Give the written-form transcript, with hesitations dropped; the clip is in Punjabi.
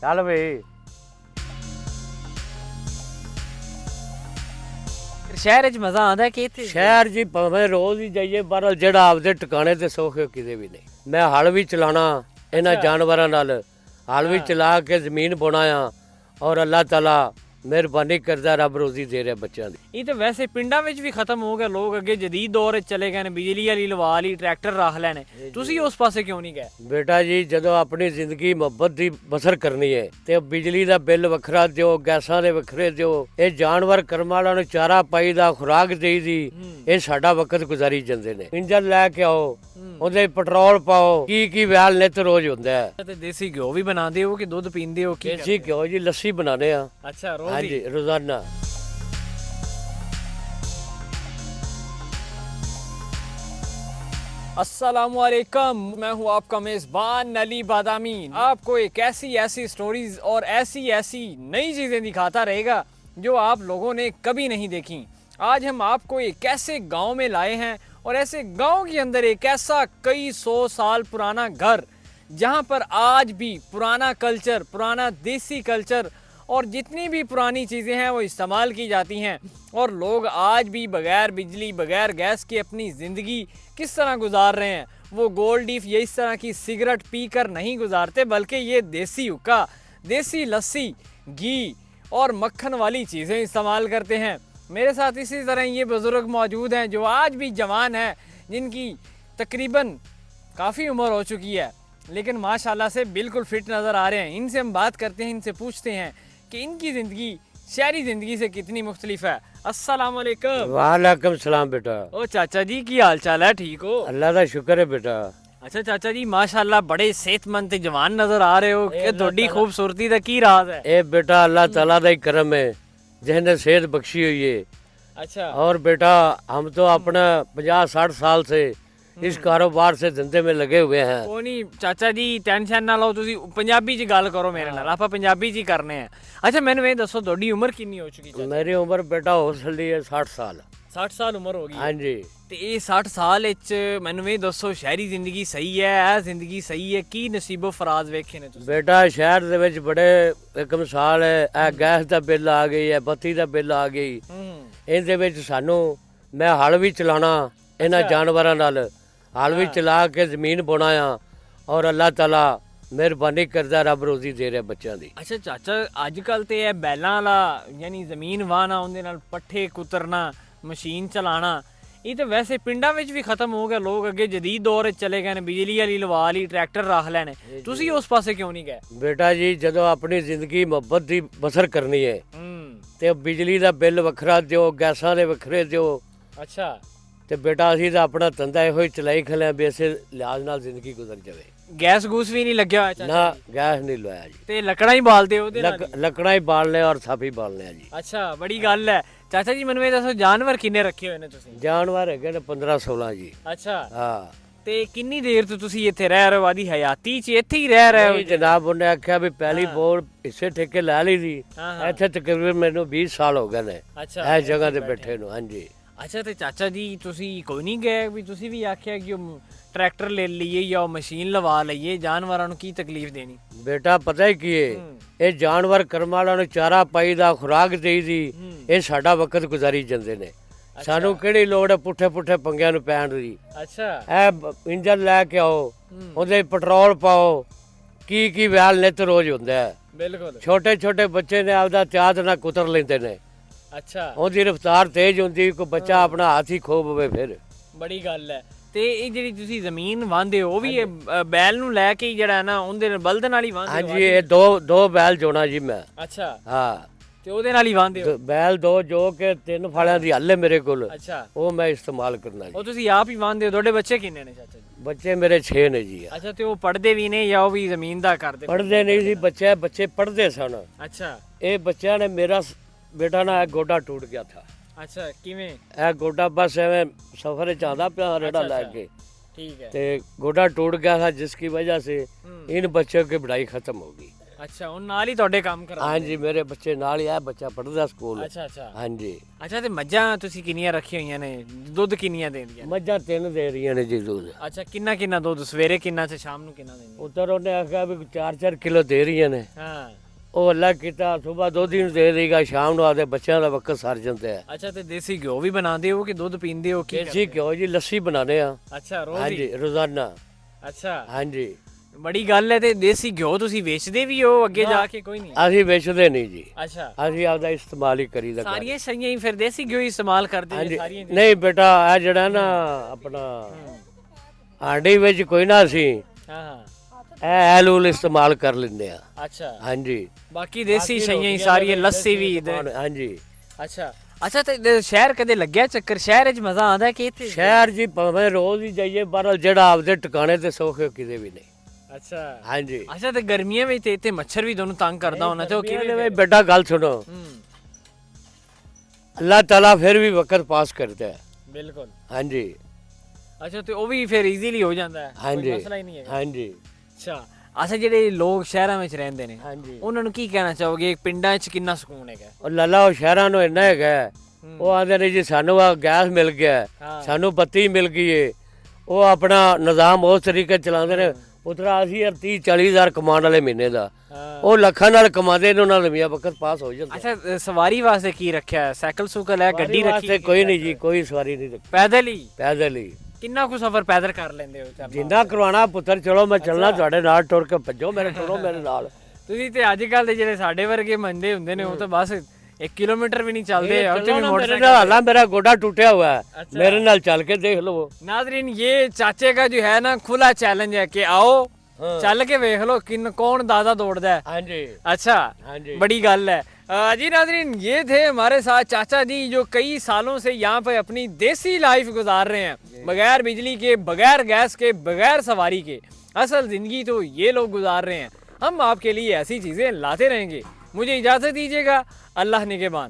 ਚੱਲ ਬਈ। ਸ਼ਹਿਰ 'ਚ ਮਜ਼ਾ ਆਉਂਦਾ ਕਿ ਇੱਥੇ? ਸ਼ਹਿਰ ਜੀ ਭਾਵੇਂ ਰੋਜ਼ ਹੀ ਜਾਈਏ ਪਰ ਜਿਹੜਾ ਆਪਦੇ ਟਿਕਾਣੇ ਤੇ ਸੁੱਖ ਕਿਤੇ ਵੀ ਨਹੀਂ। ਮੈਂ ਹਲ ਵੀ ਚਲਾਣਾ ਇਹਨਾਂ ਜਾਨਵਰਾਂ ਨਾਲ, ਹਲ ਵੀ ਚਲਾ ਕੇ ਜ਼ਮੀਨ ਬੁਣਾ ਆ ਔਰ ਅੱਲਾਹ ਤਾਲਾ ਮਿਹਰਬਾਨੀ ਕਰਦਾ, ਰੱਬ ਰੋਜ਼ੀ ਦੇ ਰਿਹਾ ਬੱਚਿਆਂ ਦੀ। ਇਹ ਤਾਂ ਵੈਸੇ ਪਿੰਡਾਂ ਵਿੱਚ ਵੀ ਖਤਮ ਹੋ ਗਿਆ, ਲੋਕ ਅੱਗੇ ਜਦੀਦ ਦੌਰ 'ਚ ਚਲੇ ਗਏ ਨੇ, ਬਿਜਲੀ ਵਾਲੀ ਲਵਾ ਲਈ, ਟਰੈਕਟਰ ਰੱਖ ਲੈਣੇ। ਤੁਸੀਂ ਉਸ ਪਾਸੇ ਕਿਉਂ ਨਹੀਂ ਗਏ? ਬੇਟਾ ਜੀ ਜਦੋਂ ਆਪਣੀ ਜ਼ਿੰਦਗੀ ਮੁਹੱਬਤ ਦੀ ਬਸਰ ਕਰਨੀ ਹੈ ਤੇ ਬਿਜਲੀ ਦਾ ਬਿੱਲ ਵੱਖਰਾ ਦਿਓ, ਗੈਸਾਂ ਦੇ ਵੱਖਰੇ ਦਿਓ, ਇਹ ਜਾਨਵਰ ਕਰਮ ਵਾਲਿਆਂ ਨੂੰ ਚਾਰਾ ਪਾਈਦਾ, ਖੁਰਾਕ ਦੇਈਦੀ, ਇਹ ਸਾਡਾ ਵਕਤ ਗੁਜ਼ਾਰੀ ਜਾਂਦੇ ਨੇ। ਇੰਜਨ ਲੈ ਕੇ ਆਓ, ਉਹਦੇ ਪੈਟਰੋਲ ਪਾਓ, ਕੀ ਵੈਲ ਨਿਤ ਰੋਜ਼ ਹੁੰਦਾ ਹੈ। ਤੇ ਦੇਸੀ ਘਿਓ ਵੀ ਬਣਾਉਂਦੇ ਹੋ ਕਿ ਦੁੱਧ ਪੀਂਦੇ ਹੋ? ਕੀ ਦੇਸੀ ਘਿਓ ਜੀ ਲੱਸੀ ਬਣਾਉਂਦੇ ਆ। ਅੱਛਾ, हाँ जी रोजाना। अस्सलामुअलैकुम, मैं हूं आपका मेज़बान अली बादामी। आपको एक ऐसी स्टोरीज और ऐसी नई चीज़ें दिखाता रहेगा जो आप लोगों ने कभी नहीं देखी। आज हम आपको एक ऐसे गांव में लाए हैं और ऐसे गांव के अंदर एक ऐसा कई 100 साल पुराना घर जहां पर आज भी पुराना कल्चर, पुराना देसी कल्चर और जितनी भी पुरानी चीज़ें हैं वो इस्तेमाल की जाती हैं और लोग आज भी बगैर बिजली, बगैर गैस के अपनी ज़िंदगी किस तरह गुजार रहे हैं। वो गोल्ड लीफ या इस तरह की सिगरेट पीकर नहीं गुजारते, बल्कि ये देसी हुक्का, देसी लस्सी, घी और मक्खन वाली चीज़ें इस्तेमाल करते हैं। मेरे साथ इसी तरह ये बुज़ुर्ग मौजूद हैं जो आज भी जवान हैं, जिनकी तकरीबन काफ़ी उम्र हो चुकी है लेकिन माशाल्लाह से बिल्कुल फिट नज़र आ रहे हैं। इनसे हम बात करते हैं, इनसे पूछते हैं कि इनकी ज़िंदगी शहरी ज़िंदगी से कितनी मुख्तलिफ है। अस्सलाम वालेकुम। वालेकुम सलाम बेटा। ओ चाचा जी की हाल चाल है? ठीक हो? अल्लाह का शुक्र है बेटा। अच्छा चाचा जी, माशाल्लाह बड़े सेहतमंद ते जवान नजर आ रहे हो। कि थोड़ी खूबसूरती दा की राज है? ए बेटा अल्लाह ताला का ही करम है जिसने सेहत बख्शी हुई है। अच्छा। और बेटा हम तो अपना 50-60 साल से इस कारोबार से धंधे में लगे हुए हैं। ਉਹ ਨਹੀਂ ਚਾਚਾ ਜੀ, ਟੈਨਸ਼ਨ ਨਾ ਲਓ, ਤੁਸੀਂ ਪੰਜਾਬੀ 'ਚ ਗੱਲ ਕਰੋ ਮੇਰੇ ਨਾਲ, ਆਪਾਂ ਪੰਜਾਬੀ 'ਚ ਹੀ ਕਰਨੇ ਆ। ਅੱਛਾ ਮੈਨੂੰ ਇਹ ਦੱਸੋ, ਤੁਹਾਡੀ ਉਮਰ ਕਿੰਨੀ ਹੋ ਚੁੱਕੀ ਚਾਚਾ? मेरी उम्र बेटा हो चली है 60 साल। 60 ਸਾਲ ਉਮਰ ਹੋ ਗਈ। हाँ जी। ਤੇ ਇਹ 60 ਸਾਲ ਵਿੱਚ ਮੈਨੂੰ ਇਹ ਦੱਸੋ, ਸ਼ਹਿਰੀ ਜ਼ਿੰਦਗੀ ਸਹੀ ਹੈ? ਇਹ ਜ਼ਿੰਦਗੀ ਸਹੀ ਹੈ? ਕੀ ਨਸੀਬੋ ਫਰਾਜ਼ ਵੇਖੇ ਨੇ ਤੁਸੀਂ? बेटा शहर ਦੇ ਵਿੱਚ ਬੜੇ ਇੱਕ ਮਿਸਾਲ ਹੈ, ਇਹ ਗੈਸ ਦਾ ਬਿੱਲ ਆ ਗਈ ਹੈ, ਬੱਤੀ ਦਾ ਬਿੱਲ ਆ ਗਈ। ਇਹਦੇ ਵਿੱਚ ਸਾਨੂੰ ਮੈਂ ਹਲ ਵੀ ਚਲਾਣਾ ਇਹਨਾਂ ਜਾਨਵਰਾਂ ਨਾਲ, ਹਲ ਵੀ ਚਲਾ ਕੇ ਜ਼ਮੀਨ ਬੁਣਾ ਆ ਔਰ ਅੱਲਾਹ ਤਾਲਾ ਮਿਹਰਬਾਨੀ ਕਰਦਾ, ਰੱਬ ਰੋਜ਼ੀ ਦੇ ਰਿਹਾ ਬੱਚਿਆਂ ਦੀ। ਅੱਛਾ ਚਾਚਾ, ਅੱਜ ਕੱਲ ਤੇ ਇਹ ਬੈਲਾਂ ਵਾਲਾ ਯਾਨੀ ਜ਼ਮੀਨ ਵਾਹਣਾ, ਉਹਦੇ ਨਾਲ ਪੱਠੇ ਕੁਤਰਨਾ, ਮਸ਼ੀਨ ਚਲਾਣਾ, ਇਹ ਤਾਂ ਵੈਸੇ ਪਿੰਡਾਂ ਵਿੱਚ ਵੀ ਖਤਮ ਹੋ ਗਿਆ। ਲੋਕ ਅੱਗੇ ਜਦੀਦ ਦੌਰ 'ਚ ਚਲੇ ਗਏ ਨੇ, ਬਿਜਲੀ ਵਾਲੀ ਲਵਾ ਲਈ, ਟਰੈਕਟਰ ਰੱਖ ਲੈਣੇ। ਤੁਸੀਂ ਉਸ ਪਾਸੇ ਕਿਉਂ ਨਹੀਂ ਗਏ? ਬੇਟਾ ਜੀ ਜਦੋਂ ਆਪਣੀ ਜ਼ਿੰਦਗੀ ਮੁਹੱਬਤ ਦੀ ਬਸਰ ਕਰਨੀ ਹੈ ਤੇ ਬਿਜਲੀ ਦਾ ਬਿੱਲ ਵੱਖਰਾ ਦਿਓ, ਗੈਸਾਂ ਦੇ ਵੱਖਰੇ ਦਿਓ। ਅੱਛਾ। ਤੇ ਬੇਟਾ ਅਸੀਂ ਤਾਂ ਆਪਣਾ ਧੰਦਾ ਇਹੋ ਹੀ ਚਲਾਈ ਖਲਿਆ ਵੀ ਇਸੇ ਲਿਹਾਜ਼ ਨਾਲ ਜ਼ਿੰਦਗੀ ਗੁਜ਼ਰ ਜਾਵੇ। ਗੈਸ ਗੂਸ ਵੀ ਨਹੀਂ ਲੱਗਿਆ ਹੋਇਆ ਚਾਚਾ? ਨਾ ਗੈਸ ਨਹੀਂ ਲਵਾਇਆ ਜੀ। ਤੇ ਲੱਕੜਾਂ ਹੀ ਬਾਲਦੇ ਹੋ ਉਹਦੇ ਨਾਲ? ਲੱਕੜਾਂ ਹੀ ਬਾਲਨੇ ਔਰ ਸਾਫੀ ਬਾਲਨੇ ਆ ਜੀ। ਅੱਛਾ, ਬੜੀ ਗੱਲ ਹੈ। ਚਾਚਾ ਜੀ ਮੈਨੂੰ ਇਹ ਦੱਸੋ, ਜਾਨਵਰ ਕਿੰਨੇ ਰੱਖੇ ਹੋਏ ਨੇ ਤੁਸੀਂ? ਜਾਨਵਰ ਹੈਗੇ ਨੇ 15-16 ਜੀ। ਅੱਛਾ। ਹਾਂ। ਤੇ ਕਿੰਨੀ ਦੇਰ ਤੋਂ ਤੁਸੀਂ ਇੱਥੇ ਰਹਿ ਰਹੇ ਹੋ? ਆਦੀ ਹਯਾਤੀ 'ਚ ਇੱਥੇ ਹੀ ਰਹਿ ਰਹੇ ਹੋ? ਜਨਾਬ ਉਹਨੇ ਆਖਿਆ ਵੀ ਪਹਿਲੀ ਬੋਰ ਹਿੱਸੇ ਠੇਕੇ ਲੈ ਲਈ ਸੀ, ਇੱਥੇ ਤਕਰੀਬਨ ਮੈਨੂੰ 20 ਸਾਲ ਹੋ ਗਏ ਨੇ ਅੱਛਾ ਇਸ ਜਗ੍ਹਾ ਤੇ ਬੈਠੇ ਨੂੰ। ਹਾਂਜੀ। ਅੱਛਾ, ਤੇ ਚਾਚਾ ਜੀ ਤੁਸੀਂ ਕੋਈ ਨਹੀਂ ਗਏ ਵੀ ਤੁਸੀਂ ਵੀ ਆਖਿਆ ਕਿ ਉਹ ਟਰੈਕਟਰ ਲੈ ਲਈਏ ਜਾਂ ਉਹ ਮਸ਼ੀਨ ਲਵਾ ਲਈਏ, ਜਾਨਵਰਾਂ ਨੂੰ ਕੀ ਤਕਲੀਫ ਦੇਣੀ? ਬੇਟਾ ਪਤਾ ਹੀ ਕੀ ਹੈ, ਇਹ ਜਾਨਵਰ ਕਰਮ ਵਾਲਿਆਂ ਨੂੰ ਚਾਰਾ ਪਾਈਦਾ, ਖੁਰਾਕ ਦੇਈਦੀ, ਇਹ ਸਾਡਾ ਵਕਤ ਗੁਜ਼ਾਰੀ ਜਾਂਦੇ ਨੇ। ਸਾਨੂੰ ਕਿਹੜੀ ਲੋੜ ਹੈ ਪੁੱਠੇ ਪੰਗਿਆਂ ਨੂੰ ਪੈਣ ਦੀ। ਅੱਛਾ। ਇਹ ਇੰਜਨ ਲੈ ਕੇ ਆਓ, ਉਹਦੇ ਪੈਟਰੋਲ ਪਾਓ, ਕੀ ਵੈਲ ਨਿਤ ਰੋਜ਼ ਹੁੰਦਾ ਹੈ। ਬਿਲਕੁਲ। ਛੋਟੇ ਬੱਚੇ ਨੇ ਆਪਦਾ ਚਾਹਤ ਨਾਲ ਕੁਤਰ ਲੈਂਦੇ ਨੇ। ਅੱਛਾ। ਉਹਦੀ ਰਫ਼ਤਾਰ ਤੇਜ਼ ਹੁੰਦੀ, ਕੋਈ ਬੱਚਾ ਆਪਣਾ ਹੱਥ ਹੀ ਖੋਬ ਹੋਵੇ ਫਿਰ। ਬੜੀ ਗੱਲ ਹੈ। ਤੇ ਇਹ ਜਿਹੜੀ ਤੁਸੀਂ ਜ਼ਮੀਨ ਵਾਹੁੰਦੇ ਹੋ, ਉਹ ਵੀ ਬੈਲ ਨੂੰ ਲੈ ਕੇ ਜਿਹੜਾ ਨਾ ਉਹਦੇ ਨਾਲ ਬਲਦ ਨਾਲ ਹੀ ਵਾਹੁੰਦੇ ਹੋ? ਹਾਂਜੀ, ਇਹ ਦੋ ਬੈਲ ਜੋਣਾ ਜੀ ਮੈਂ। ਅੱਛਾ। ਹਾਂ। ਤੇ ਉਹਦੇ ਨਾਲ ਹੀ ਵਾਹੁੰਦੇ ਹੋ? ਬੈਲ ਦੋ ਜੋ ਕੇ 3 ਫਾਲਿਆਂ ਦੀ ਹੱਲ ਹੈ ਮੇਰੇ ਕੋਲ। ਅੱਛਾ। ਉਹ ਮੈਂ ਇਸਤੇਮਾਲ ਕਰਨਾ ਜੀ। ਉਹ ਤੁਸੀਂ ਆਪ ਹੀ ਵਾਹੁੰਦੇ ਹੋ? ਤੁਹਾਡੇ ਬੱਚੇ ਕਿੰਨੇ ਨੇ ਚਾਚਾ ਜੀ? ਬੱਚੇ ਮੇਰੇ 6 ਨੇ ਜੀ। ਅੱਛਾ, ਤੇ ਉਹ ਪੜ੍ਹਦੇ ਵੀ ਨੇ ਜਾਂ ਉਹ ਵੀ ਜ਼ਮੀਨ ਦਾ ਕਰਦੇ? ਪੜ੍ਹਦੇ ਨਹੀਂ ਸੀ ਬੱਚੇ ਪੜ੍ਹਦੇ ਸਨ। ਅੱਛਾ। ਇਹ ਬੱਚਿਆਂ ਨੇ ਮੇਰਾ ਬੇਟਾ ਨਾ ਗੋਡਾ ਟੁੱਟ ਗਿਆ ਥਾ। ਅੱਛਾ, ਕਿਵੇਂ? ਇਹ ਗੋਡਾ ਬਸ ਐਵੇਂ ਸਫਰ ਚ ਆਉਂਦਾ ਪਿਆ ਰੇੜਾ ਲੈ ਕੇ। ठीक है। ਤੇ ਗੋਡਾ ਟੁੱਟ ਗਿਆ था जिसकी वजह से इन बच्चों की पढ़ाई खत्म हो गई। ਅੱਛਾ ਉਹ ਨਾਲ ਹੀ ਤੁਹਾਡੇ ਕੰਮ ਕਰਾਉਂਦੇ? ਹਾਂਜੀ ਮੇਰੇ ਬੱਚੇ ਨਾਲ ਹੀ ਆ, ਬੱਚਾ ਪੜ੍ਹਦਾ ਸਕੂਲ। ਅੱਛਾ ਅੱਛਾ ਹਾਂਜੀ ਅੱਛਾ। ਤੇ ਮੱਝਾਂ ਤੁਸੀਂ ਕਿੰਨੀਆਂ ਰੱਖੀਆਂ ਹੋਈਆਂ ਨੇ, ਦੁੱਧ ਕਿੰਨੀਆਂ ਦਿੰਦੀਆਂ ਨੇ? ਮੱਝਾਂ 3 ਦੇ ਰਹੀਆਂ ਨੇ ਜੀ ਦੁੱਧ। ਅੱਛਾ ਕਿੰਨਾ ਕਿੰਨਾ ਦੁੱਧ, ਸਵੇਰੇ ਕਿੰਨਾ ਤੇ ਸ਼ਾਮ ਨੂੰ ਕਿੰਨਾ ਦਿੰਦੀਆਂ? ਉਧਰ ਉਹਨੇ ਆਖਿਆ ਵੀ 4-4 ਕਿਲੋ ਦੇ ਰਹੀਆਂ ਨੇ। ਹਾਂ ਉਹ ਅੱਲਾ ਕੀਤਾ ਸਵੇਰ ਦੁੱਧ ਹੀ ਨੂੰ ਦੇ ਦੇਗਾ, ਸ਼ਾਮ ਨੂੰ ਆਦੇ ਬੱਚਿਆਂ ਦਾ ਵਕਤ ਸਰ ਜਾਂਦਾ ਹੈ। ਅੱਛਾ ਤੇ ਦੇਸੀ ਘਿਓ ਵੀ ਬਣਾਉਂਦੇ ਹੋ ਕਿ ਦੁੱਧ ਪੀਂਦੇ ਹੋ, ਕੀ ਦੇਸੀ ਘਿਓ ਜੀ ਲੱਸੀ ਬਣਾਉਂਦੇ ਆ। ਅੱਛਾ ਰੋਜ਼ ਹੀ? ਹਾਂਜੀ ਰੋਜ਼ਾਨਾ। ਅੱਛਾ ਹਾਂਜੀ ਬੜੀ ਗੱਲ ਹੈ। ਤੇ ਦੇਸੀ ਘਿਓ ਤੁਸੀਂ ਵੇਚਦੇ ਵੀ ਹੋ ਅੱਗੇ ਜਾ ਕੇ? ਕੋਈ ਨਹੀਂ। ਅਸੀਂ ਵੇਚਦੇ ਨਹੀਂ ਜੀ, ਅੱਛਾ ਅਸੀਂ ਆਪਦਾ ਇਸਤੇਮਾਲ ਹੀ ਕਰੀਦਾ ਘਰ। ਸਾਰੀਆਂ ਸਹੀਆਂ ਹੀ ਫਿਰ ਦੇਸੀ ਘਿਓ ਹੀ ਇਸਤੇਮਾਲ ਕਰਦੇ ਨੇ ਹਾਂਜੀ ਸਾਰੀਆਂ? ਨਹੀਂ ਬੇਟਾ ਆ ਜਿਹੜਾ ਨਾ ਆਪਣਾ ਆਂਡੇ ਵਿੱਚ ਕੋਈ ਨਾ ਅਸੀਂ ਹਾਂ ਹਾਂ ਇਹ ਐਲੂਲ ਇਸਤੇਮਾਲ ਕਰ ਲੈਂਦੇ ਆ। ਅੱਛਾ ਹਾਂਜੀ ਬਾਕੀ ਦੇਸੀ ਸਹੀਆਂ ਹੀ ਸਾਰੀਆਂ, ਲੱਸੀ ਵੀ ਹਾਂਜੀ। ਅੱਛਾ ਅੱਛਾ। ਤੇ ਸ਼ਹਿਰ ਕਦੇ ਲੱਗਿਆ ਚੱਕਰ? ਸ਼ਹਿਰ 'ਚ ਮਜ਼ਾ ਆਉਂਦਾ ਕਿ ਇੱਥੇ? ਸ਼ਹਿਰ ਜੀ ਭਾਵੇਂ ਰੋਜ਼ ਹੀ ਜਾਈਏ ਪਰ ਜਿਹੜਾ ਆਪਦੇ ਟਿਕਾਣੇ ਤੇ ਸੌਖੇ ਕਿਤੇ ਵੀ ਨਹੀਂ। ਅੱਛਾ ਹਾਂਜੀ ਅੱਛਾ। ਤੇ ਗਰਮੀਆਂ ਵਿੱਚ ਤੇ ਇੱਥੇ ਮੱਛਰ ਵੀ ਤੁਹਾਨੂੰ ਤੰਗ ਕਰਦਾ ਹੋਣਾ, ਤੇ ਉਹ ਕਿਵੇਂ? ਵੀ ਬੇਟਾ ਗੱਲ ਸੁਣੋ, ਅੱਲਾਹ ਤਾਲਾ ਫਿਰ ਵੀ ਵਕਤ ਪਾਸ ਕਰਦਾ ਹੈ। ਬਿਲਕੁਲ। ਹਾਂਜੀ ਅੱਛਾ ਤੇ ਉਹ ਵੀ ਫਿਰ ਈਜ਼ੀਲੀ ਹੋ ਜਾਂਦਾ ਹੈ, ਕੋਈ ਹਾਂਜੀ ਮਸਲਾ ਹੀ ਨਹੀਂ ਹੈਗਾ। ਹਾਂਜੀ ਅੱਛਾ ਅੱਛਾ। ਜਿਹੜੇ ਲੋਕ ਸ਼ਹਿਰਾਂ ਵਿੱਚ ਰਹਿੰਦੇ ਨੇ ਹਾਂਜੀ ਉਹਨਾਂ ਨੂੰ ਕੀ ਕਹਿਣਾ ਚਾਹੋਗੇ? ਪਿੰਡਾਂ 'ਚ ਕਿੰਨਾ ਸਕੂਨ ਹੈਗਾ? ਉਹ ਲੱਲਾ ਉਹ ਸ਼ਹਿਰਾਂ ਨੂੰ ਇੰਨਾ ਹੈਗਾ ਹੈ, ਉਹ ਆਂਦੇ ਨੇ ਜੀ ਸਾਨੂੰ ਆ ਗੈਸ ਮਿਲ ਗਿਆ, ਹਾਂ। ਸਾਨੂੰ ਬੱਤੀ ਮਿਲ ਗਈ ਏ। ਉਹ ਆਪਣਾ ਨਿਜ਼ਾਮ ਉਸ ਤਰੀਕੇ ਚਲਾਉਂਦੇ ਨੇ। ਪੁੱਤਰਾ ਅਸੀਂ 30-40 ਹਜ਼ਾਰ ਕਮਾਉਣ ਵਾਲੇ ਮਹੀਨੇ ਦਾ, ਉਹ ਲੱਖਾਂ ਨਾਲ ਕਮਾਉਂਦੇ ਨੇ, ਉਹਨਾਂ ਦਾ ਵੀ ਵਕਤ ਪਾਸ ਹੋ ਜਾਂਦਾ। ਅੱਛਾ ਸਵਾਰੀ ਵਾਸਤੇ ਕੀ ਰੱਖਿਆ ਹੈ? ਸਾਈਕਲ ਸੁਕਲ ਹੈ, ਗੱਡੀ ਰੱਖੀ? ਵਾਸਤੇ ਕੋਈ ਨਹੀਂ ਜੀ, ਕੋਈ ਸਵਾਰੀ ਨਹੀਂ ਰੱਖੀ, ਪੈਦਲ ਹੀ? ਪੈਦਲ ਹੀ। ਕਿੰਨਾ ਕੁ ਸਫ਼ਰ ਪੈਦਲ ਕਰ ਲੈਂਦੇ ਹੋ? ਜਿੰਨਾ ਕਰਵਾਉਣਾ ਪੁੱਤਰ, ਚਲੋ ਮੈਂ ਚੱਲਣਾ ਤੁਹਾਡੇ ਨਾਲ, ਟੁਰ ਕੇ ਭੱਜੋ ਮੇਰੇ, ਟੁਰੋ ਮੇਰੇ ਨਾਲ। ਤੁਸੀਂ ਤੇ ਅੱਜ ਕੱਲ ਦੇ ਜਿਹੜੇ ਸਾਡੇ ਵਰਗੇ ਮੰਦੇ ਹੁੰਦੇ ਨੇ ਉਹ ਤਾਂ ਬਸ 1 ਕਿਲੋਮੀਟਰ ਵੀ ਨਹੀਂ ਚੱਲਦੇ, ਉਹ ਤੇ ਵੀ मोटरसाइकिल। हालां मेरा गोडा टूटा हुआ है, मेरे नाल चल के देख लो। नाजरीन ये चाचे का जो है ना खुला चैलेंज है कि आओ चल के देख लो कौन दादा दौड़दा है। हाँ जी अच्छा हाँ जी बड़ी गल है। जी नाजरीन ये थे हमारे साथ चाचा जी जो कई सालों से यहाँ पे अपनी देसी लाइफ गुजार रहे हैं, बगैर बिजली के, बगैर गैस के, बगैर सवारी के। असल जिंदगी तो ये लोग गुजार रहे हैं। हम आपके लिए ऐसी चीजें लाते रहेंगे। मुझे इजाजत दीजिएगा। अल्लाह निगहबान।